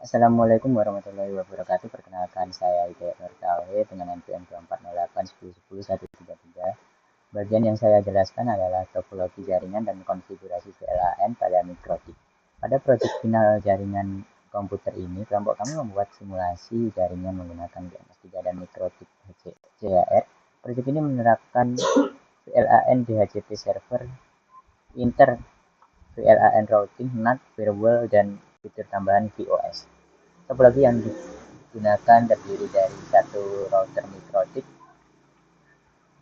Assalamualaikum warahmatullahi wabarakatuh. Perkenalkan saya Hidayat Nur Tauhid dengan NPM 2408101133. Bagian yang saya jelaskan adalah topologi jaringan dan konfigurasi VLAN pada mikrotik. Pada proyek final jaringan komputer ini, kelompok kami membuat simulasi jaringan menggunakan DNS3 dan mikrotik CHR. Proyek ini menerapkan VLAN DHCP server, inter VLAN routing, NAT, firewall, dan fitur tambahan VOS. Topologi yang digunakan terdiri dari satu router mikrotik,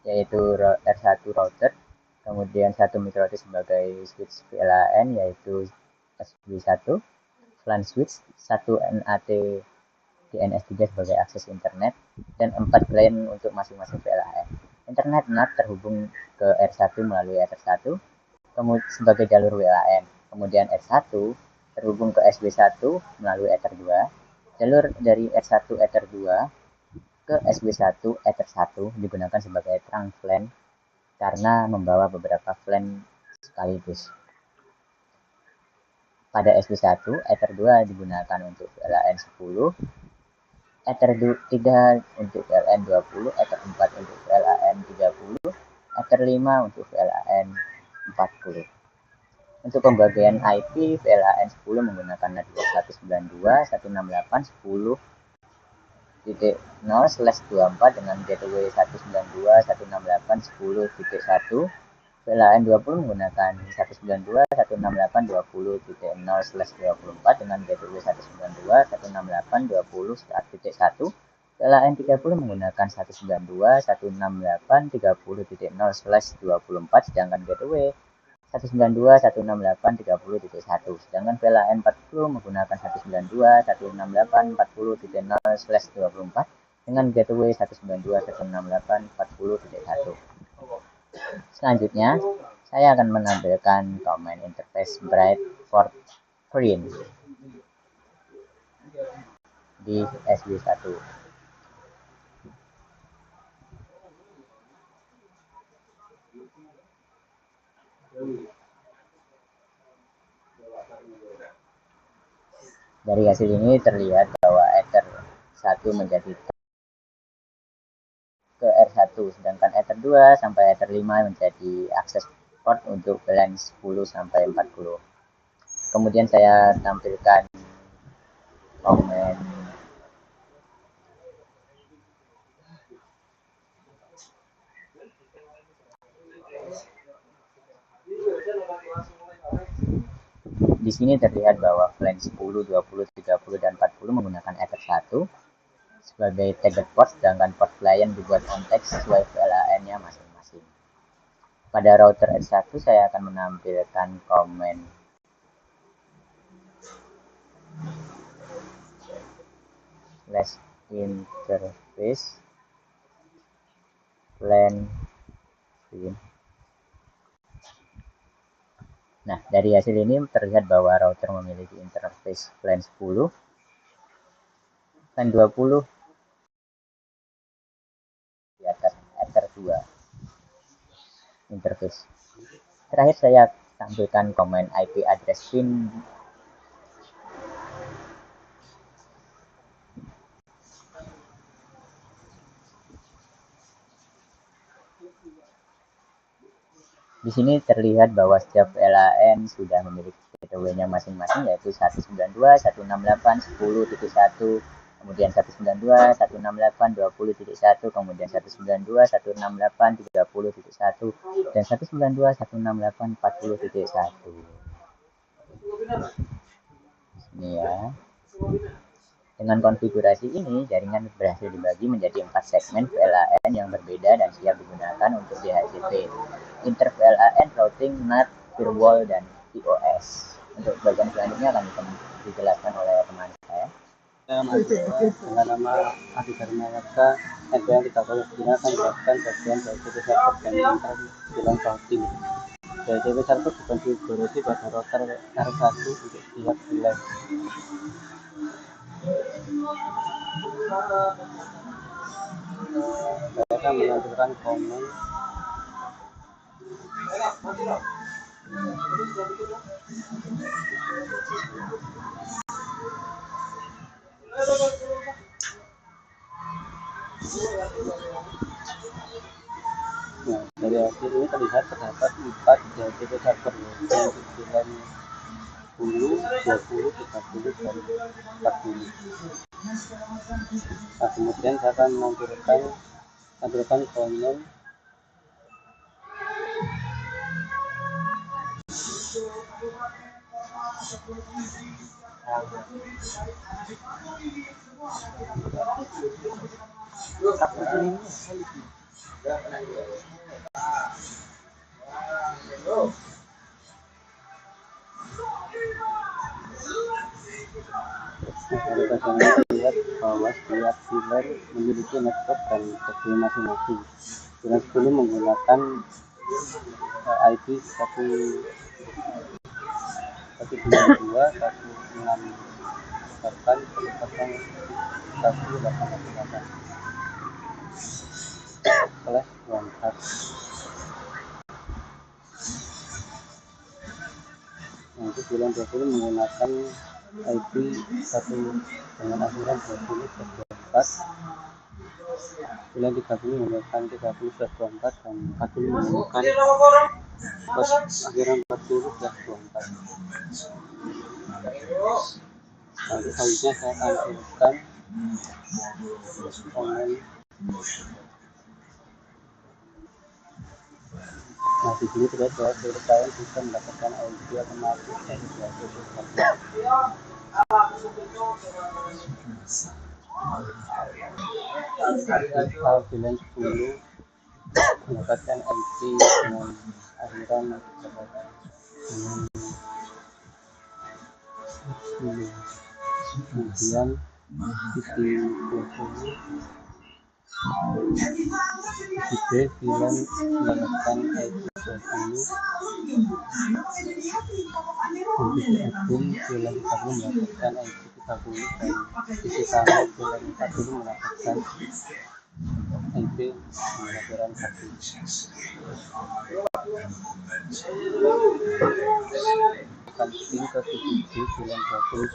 yaitu R1 router, kemudian satu mikrotik sebagai switch VLAN, yaitu SW1, LAN switch, satu NAT DNS3 sebagai akses internet, dan 4 klien untuk masing-masing VLAN. Internet NAT terhubung ke R1 melalui Ether1 sebagai jalur WLAN. Kemudian R1 terhubung ke SW1 melalui Ether2. Jalur dari R1 Ether2 ke SW1 Ether1 digunakan sebagai trunk LAN karena membawa beberapa LAN sekaligus. Pada SW1, Ether2 digunakan untuk VLAN 10, Ether3 untuk VLAN 20, Ether4 untuk VLAN 30, Ether5 untuk VLAN 40. Untuk pembagian IP, VLAN 10 menggunakan network 192.168.10.0/24 dengan gateway 192.168.10.1. VLAN 20 menggunakan 192.168.20.0/24 dengan gateway 192.168.20.1. VLAN 30 menggunakan 192.168.30.0/24 sedangkan gateway 192.168.30.1. Sedangkan VLAN 40 menggunakan 192.168.40.0/24 dengan gateway 192.168.40.1. Selanjutnya, saya akan menampilkan command interface bright for green di SW1. Dari hasil ini terlihat bahwa Ether 1 menjadi ke R1, sedangkan Ether 2 sampai Ether 5 menjadi akses port untuk VLAN 10 sampai 40. Kemudian saya tampilkan komen di sini terlihat bahwa VLAN 10, 20, 30, dan 40 menggunakan Ether 1 sebagai target port, sedangkan port client dibuat on text sesuai VLAN-nya masing-masing. Pada router R1 saya akan menampilkan komen slash interface LAN screen. Nah, dari hasil ini terlihat bahwa router memiliki interface LAN 10, LAN 20 di atas Ether 2 interface. Terakhir saya tampilkan komen IP address pin Di sini terlihat bahwa setiap VLAN sudah memiliki gateway-nya masing-masing, yaitu 192.168.10.1, kemudian 192.168.20.1, kemudian 192.168.30.1, dan 192.168.40.1. Ini ya. Dengan konfigurasi ini, jaringan berhasil dibagi menjadi 4 segmen VLAN yang berbeda dan siap digunakan untuk DHCP, inter VLAN, routing, NAT, firewall, dan VOS. Untuk bagian selanjutnya akan dijelaskan oleh teman saya. Dengan nama Adi Dharmawaka, NPM 30 akan dilakukan bagian DHCP server dan inter VLAN routing. DHCP server dikonfigurasi pada router R1 untuk pihak VLAN. Saya akan menampilkan komen Nah, dari hasil ini terlihat terdapat 4 DHCP server, yaitu 90, 20, 30, dan 40. Nah, kemudian saya akan menampilkan konon dari bagian terlihat bahwa setiap dealer memiliki network dan segmen masing-masing. Dealer 10 menggunakan IP 192.168.188/14. Nanti dealer 20 menggunakan IP 1 dengan akhiran 20/24. Dealer 30 menggunakan 30/24 dan 40 menggunakan akhiran 40/24. Nanti selanjutnya saya tampilkan komen. Nah, di sini terlihat bahwa seluruh klien bisa mendapatkan audio otomatis dari DHCP server. Kalau dealer 10 mendapatkan IP dengan akhiran kemudian isi 20 B film mendapatkan IP 20 isi admin film 30 mendapatkan IP 30 dan isi tamu film 40 mendapatkan IP akhiran 1. Ping ke 7G film 20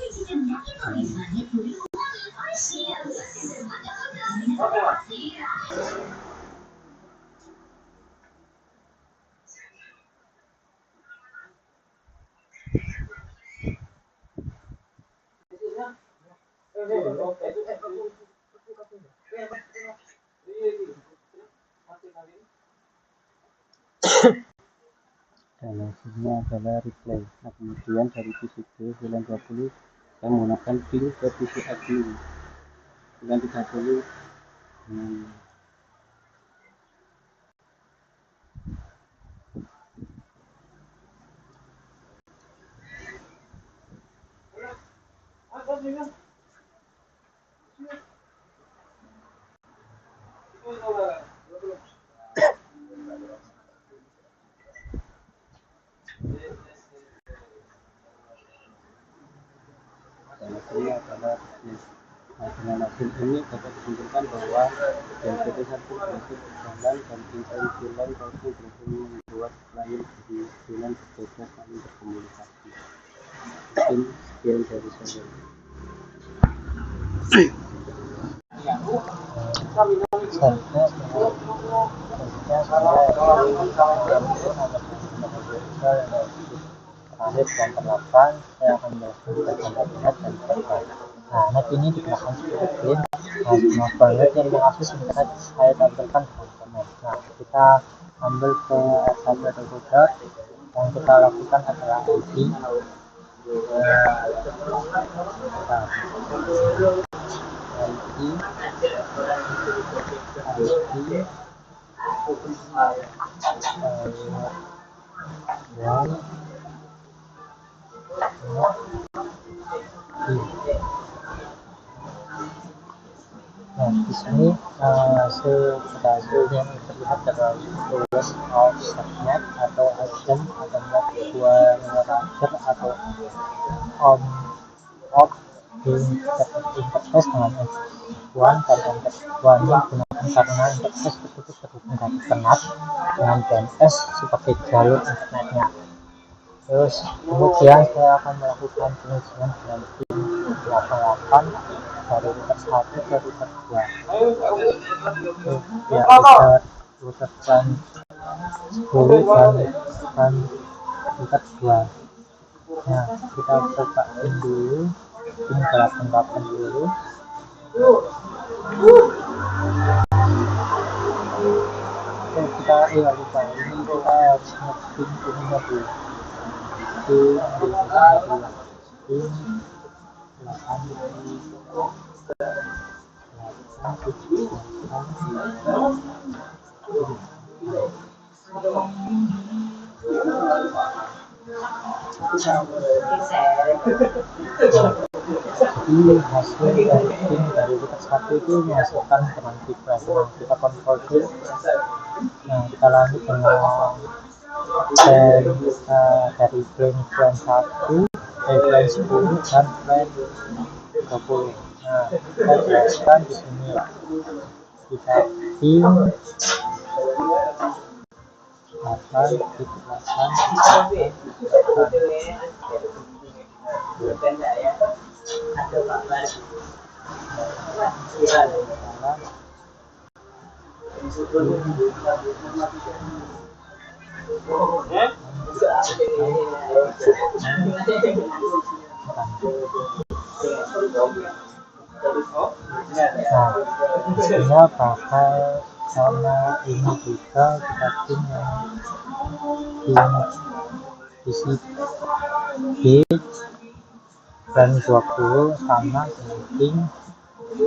dan hasilnya adalah replay. Nah, kemudian dari PCB bulan 20 saya menggunakan ping ke PC admin bulan 30 dan hasilnya adalah replay. Nah, dengan hasil ini dapat disimpulkan bahwa DHCP satu berhasil berjalan dan interaksi lain berhasil membuat klien dengan berbeda saling berkomunikasi. Mungkin sekian dari saya. Terakhir dan terapan saya akan menjelaskan net dan terkait. Nah, net ini digunakan sebagai link. Nah, semua net yang diakses internet saya tampilkan dengan komen. Nah, kita ambil ke R1 atau folder. Yang kita lakukan adalah ID. Nah, di sini hasil yang terlihat adalah list of subnet atau item atau network atau on off interface dengan F1 dan F1 digunakan karena interface tersebut terhubung dari NAT dengan DNS sebagai jalur internetnya. Terus kemudian saya akan melakukan pengujian dengan pin 88 dari router 1 ke router 2. Ya, router dan 10 dan router 2. Nah, kita coba pin dulu, pin 88 dulu. Kita lupa, ini kita harus nge-pin ininya dulu. Pin 8. Jadi hasil dari pin dari router 1 itu menghasilkan dengan frequency. Nah, kita kontrol dulu. Nah, kita lanjut dengan plan dari plan 1, plan 10 dan plan 20. Nah, kita jelaskan di sini kita pin 8. Nah, bakal sama ini juga kita pin yang isi B dan 20 sama dengan pin 8.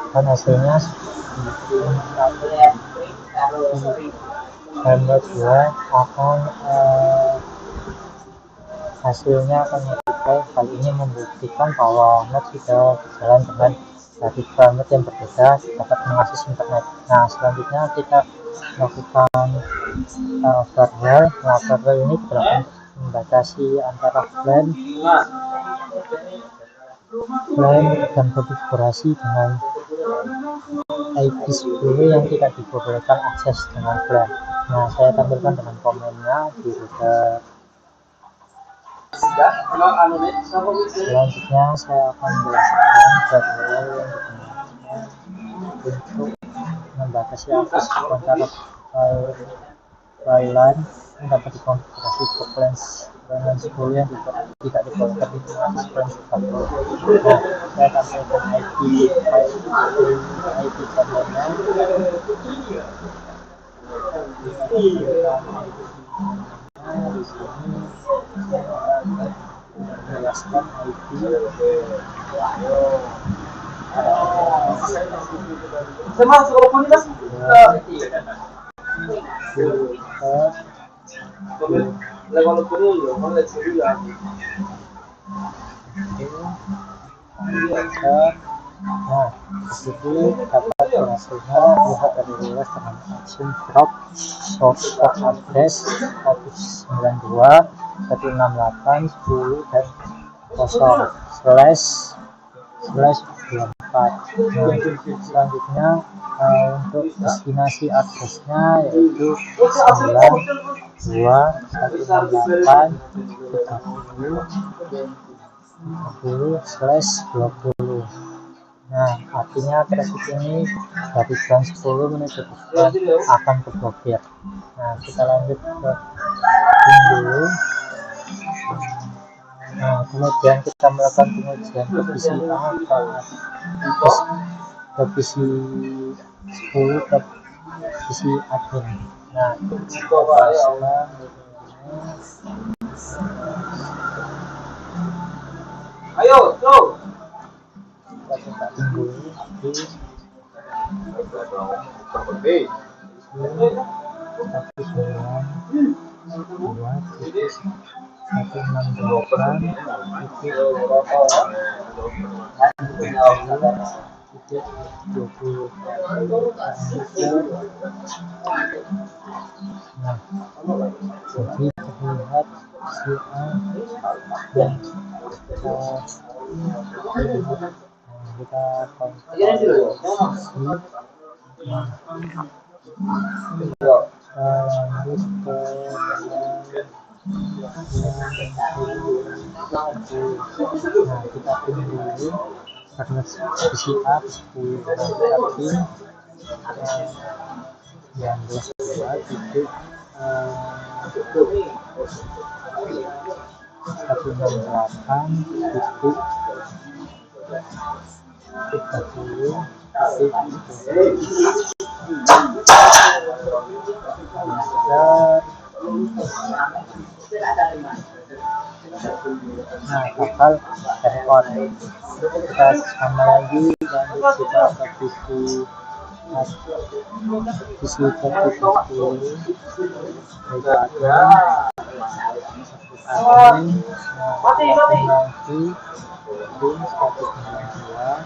Dan hasilnya menurut gue akan hasilnya akan kali ini membuktikan bahwa net sudah berjalan dengan dari parameter yang berbeda dapat mengakses internet. Nah, selanjutnya kita lakukan firewall. Nah, firewall ini dapat membatasi antara LAN dan konfigurasi dengan IP10 yang tidak diperbolehkan akses dengan LAN. Nah, saya tampilkan dengan komennya di router. Selanjutnya saya akan menjelaskan firewall yang digunakan untuk membatasi akses antara LAN yang dapat dikonfigurasi ke LAN 10 yang tidak dibolehkan di akses LAN 10. Nah, saya tampilkan IP channelnya. Di sini menjelaskan IP Nah, disitu dapat hasilnya lihat dari luas dengan action drop source address 192 168 10 dan 0 slash 24. Nah, selanjutnya untuk destinasi addressnya yaitu 92.168.30/20. Nah, artinya traffic ini dari jam 10 menuju ke akan terblokir. Nah, kita lanjut ke pin dulu. Nah, kemudian kita melakukan pengujian ke PCA ke PC 10 ke PC admin. Nah, ayo, go. Kita coba tunggu di 168.20. Nah, jadi terlihat si A dan kita konfirmasi. Lanjut ke Nah, kita pin dulu karena isi A 10. Nah, kita pin yang 22 titik 168 titik 30 titik nah bakal record. Kita sama lagi, lanjut kita ke visi 30 admin. Nah, kita lagi pin 192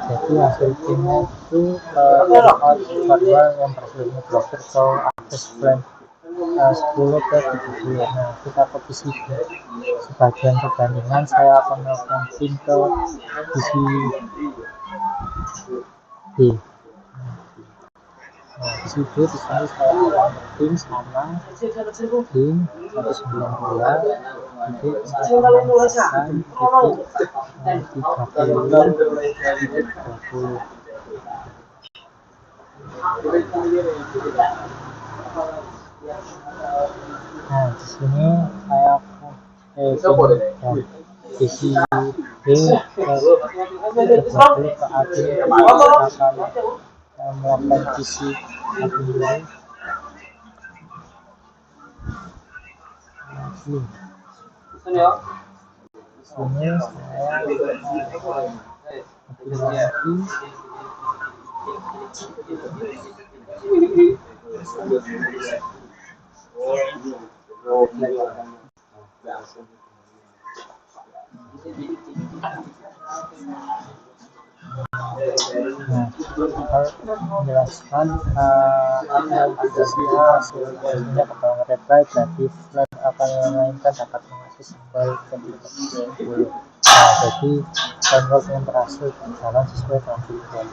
jadi hasil pinnya itu hardware yang berhasil ngeblokir atau akses plan 10 ke 70. Nah, kita ke visi B. Sebagian perbandingan saya akan melakukan pin ke visi B. Nah, visi B di sini saya akan pin sama pin 192 titik 168 titik 30. Nah, di sini saya dan visi B ke 20 ke admin. Kita akan melakukan visi admin dulu. Sini saya lagi menjelaskan aplikasinya hasilnya kekurangan replay jadi flash akan memainkan dapat mengakses kembali ke 30. Nah, jadi download yang berhasil berjalan sesuai dengan tujuan.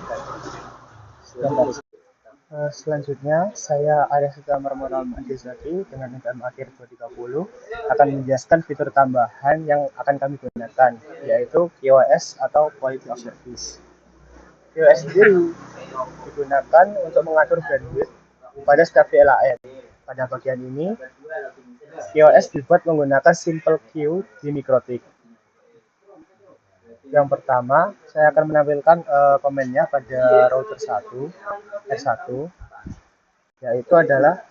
Selanjutnya saya Arya Sutamar Mandizaki dengan NPM akhir 230 akan menjelaskan fitur tambahan yang akan kami gunakan, yaitu QoS atau Quality of Service. QoS sendiri digunakan untuk mengatur bandwidth pada setiap VLAN. Pada bagian ini, QoS dibuat menggunakan simple queue di MikroTik. Yang pertama, saya akan menampilkan komennya pada router 1, R1, yaitu adalah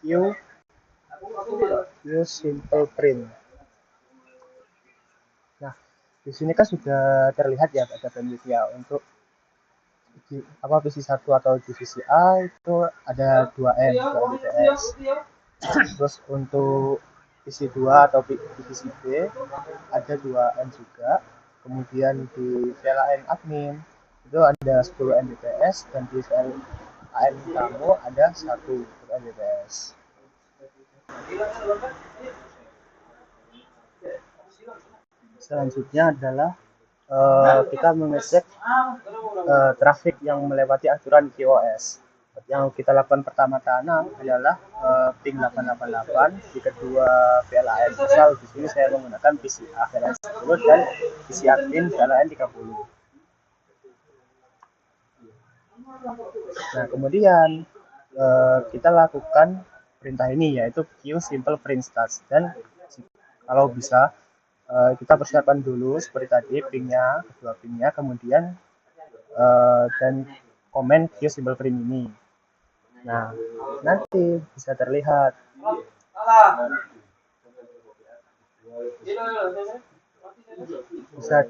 queue simple print. Nah, di sini kan sudah terlihat ya ada bandwidth ya untuk visi 1 atau divisi A itu ada 2N, 2 Mbps. Terus untuk visi 2 atau divisi B ada 2N juga. Kemudian di VLAN admin itu ada 10 Mbps dan di VLAN kamu ada 1 Mbps. Selanjutnya adalah kita mengecek trafik yang melewati aturan QoS. Yang kita lakukan pertama-tama adalah ping 888 di kedua VLAN. Misal di sini saya menggunakan PCA VLAN 10 dan PC admin VLAN 30. Nah, kemudian kita lakukan perintah ini yaitu queue simple print start, dan kalau bisa kita persiapkan dulu seperti tadi pingnya, kedua pingnya, kemudian dan komen queue simple print ini. Nah, nanti bisa terlihat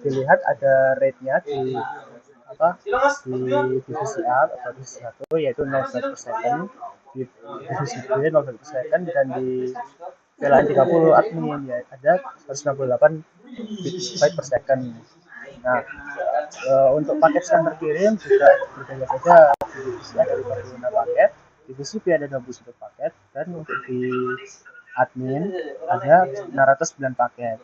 dilihat ada rate-nya di divisi A atau divisi 1 yaitu 0,1%, di divisi B 0,1%, dan di VLAN 30 admin ya ada 168 byte per second. Nah, untuk paket yang terkirim juga berbeda-beda. Di divisi A dari 46 paket, di di TCP ada 21 paket, dan untuk di admin ada 909 paket.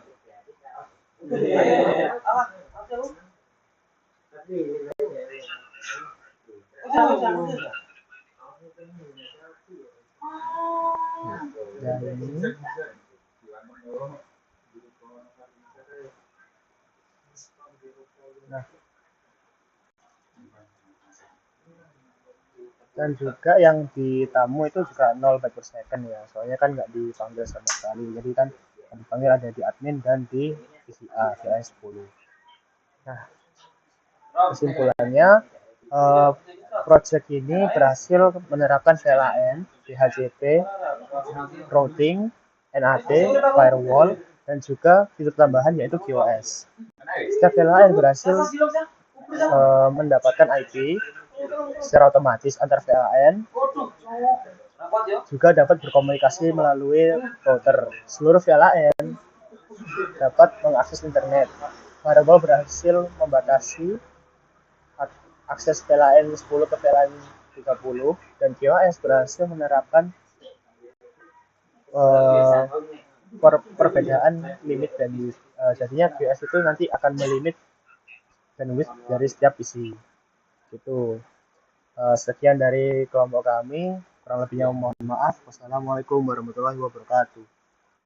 Dan ini nah, dan juga yang di tamu itu juga 0 byte per second ya, soalnya kan nggak dipanggil sama sekali, jadi kan yang dipanggil ada di admin dan di PCA VLAN 10. Nah, kesimpulannya project ini berhasil menerapkan VLAN, DHCP, routing, NAT, firewall, dan juga fitur tambahan yaitu QoS. Setiap VLAN berhasil mendapatkan IP secara otomatis antar VLAN, juga dapat berkomunikasi melalui router. Seluruh VLAN dapat mengakses internet. Firewall berhasil membatasi akses VLAN 10 ke VLAN 30, dan QoS berhasil menerapkan perbedaan limit bandwidth. Jadinya QoS itu nanti akan melimit bandwidth dari setiap PC. Itu sekian dari kelompok kami, kurang lebihnya mohon maaf. Wassalamualaikum warahmatullahi wabarakatuh.